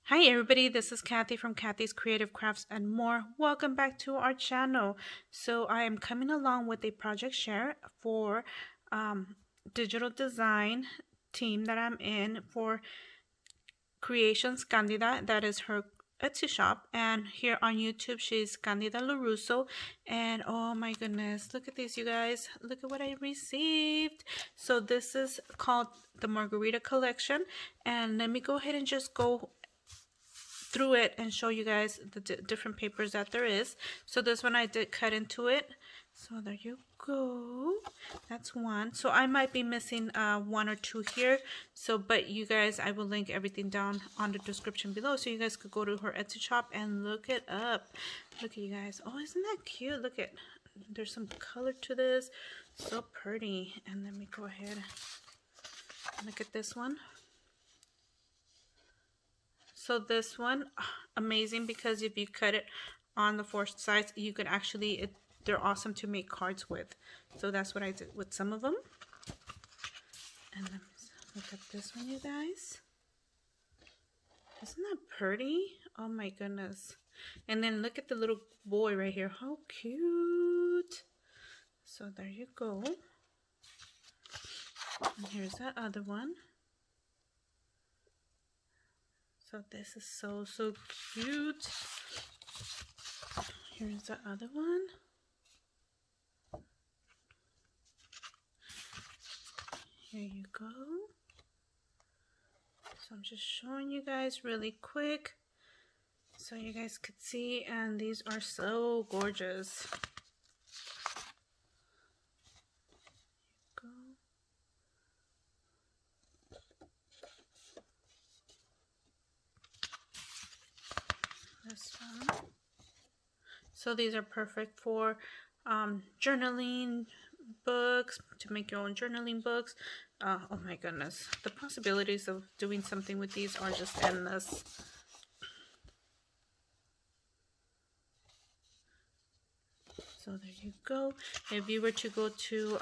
Hi everybody, this is Kathy from Kathy's Creative Crafts and more. Welcome back to our channel. So I am coming along with a project share for digital design team that I'm in for Creations Candida. That is her Etsy shop, and here on YouTube she's Candida Lorusso. And oh my goodness, look at this, you guys. Look at what I received. So this is called the Margarita collection, and let me go ahead and just go through it and show you guys the different papers that there is. So this one I did cut into it. So there you go. That's one. So I might be missing one or two here. So, but you guys, I will link everything down on the description below, so you guys could go to her Etsy shop and look it up. Look at you guys. Oh, isn't that cute? Look at, there's some color to this. So pretty. And let me go ahead and look at this one. So this one, amazing, because if you cut it on the four sides, you could actually, they're awesome to make cards with. So that's what I did with some of them. And let me look at this one, you guys. Isn't that pretty? Oh my goodness. And then look at the little boy right here. How cute. So there you go. And here's that other one. So this is so cute. Here's the other one. Here you go. So I'm just showing you guys really quick so you guys could see, and these are so gorgeous. Here you go. This one. So these are perfect for journaling books, to make your own journaling books. Oh my goodness, the possibilities of doing something with these are just endless. So there you go. If you were to go to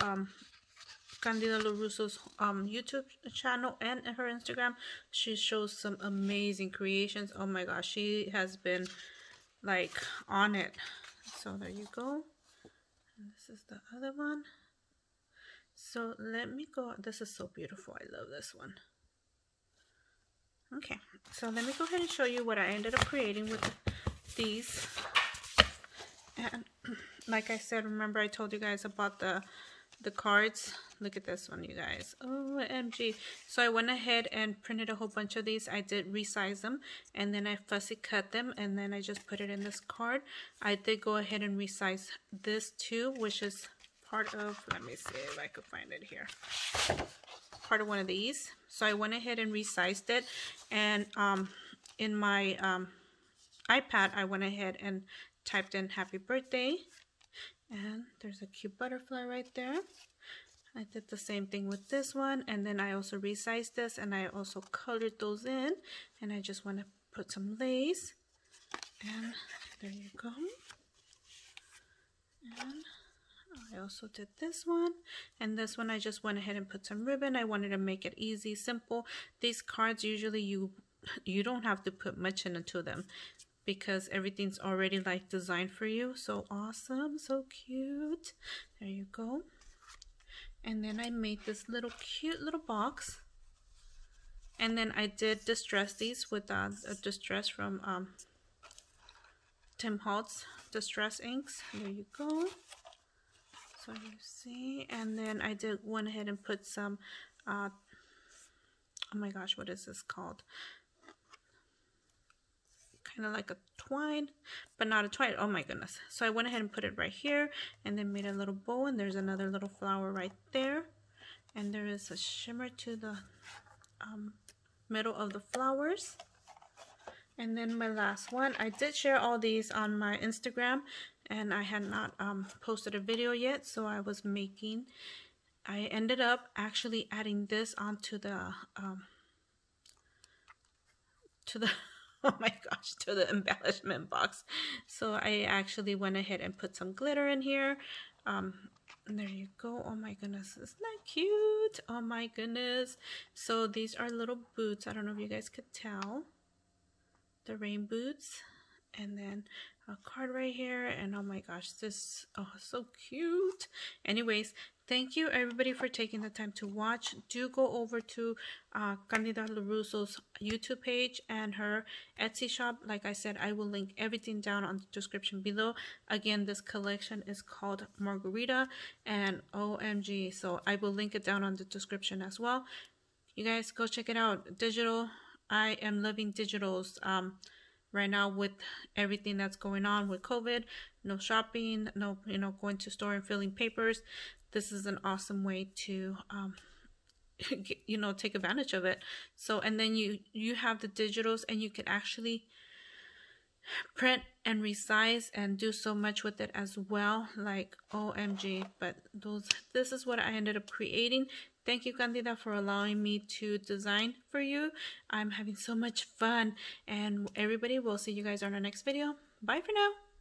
Candida Lorusso's YouTube channel and her Instagram, she shows some amazing creations. Oh my gosh, she has been like on it. So there you go. And this is the other one. So let me go. This is so beautiful. I love this one. Okay, so let me go ahead and show you what I ended up creating with these. And like I said, remember I told you guys about the cards. Look at this one, you guys. OMG. So I went ahead and printed a whole bunch of these. I did resize them, and then I fussy cut them, and then I just put it in this card. I did go ahead and resize this too, which is part of, let me see if I could find it here, part of one of these. So I went ahead and resized it, and in my iPad I went ahead and typed in happy birthday, and there's a cute butterfly right there. I did the same thing with this one, and then I also resized this, and I also colored those in, and I just want to put some lace, and there you go. And I also did this one, and this one I just went ahead and put some ribbon. I wanted to make it easy, simple. These cards, usually you don't have to put much into them, because everything's already like designed for you. So awesome, so cute. There you go. And then I made this little cute little box, and then I did distress these with a distress from Tim Holtz distress inks. There you go. So you see, and then I did went ahead and put some oh my gosh, what is this called? Kind of like a twine, but not a twine. Oh my goodness. So I went ahead and put it right here, and then made a little bow, and there's another little flower right there, and there is a shimmer to the middle of the flowers. And then my last one, I did share all these on my Instagram, and I had not posted a video yet, so I ended up actually adding this onto the oh my gosh, to the embellishment box. So I actually went ahead and put some glitter in here. And there you go. Oh my goodness, isn't that cute? Oh my goodness. So these are little boots. I don't know if you guys could tell. the rain boots, and then a card right here. And oh my gosh, this, oh, so cute. Anyways, thank you everybody for taking the time to watch. Do go over to Candida Lorusso's YouTube page and her Etsy shop. Like I said, I will link everything down on the description below. Again, this collection is called Margarita and OMG, so I will link it down on the description as well. You guys go check it out. Digital, I am loving digitals right now with everything that's going on with COVID. No shopping, no, you know, going to store and filling papers. This is an awesome way to you know, take advantage of it. So, and then you have the digitals, and you can actually print and resize and do so much with it as well. Like OMG. But this is what I ended up creating. Thank you, Candida, for allowing me to design for you. I'm having so much fun, and everybody, will see you guys on our next video. Bye for now.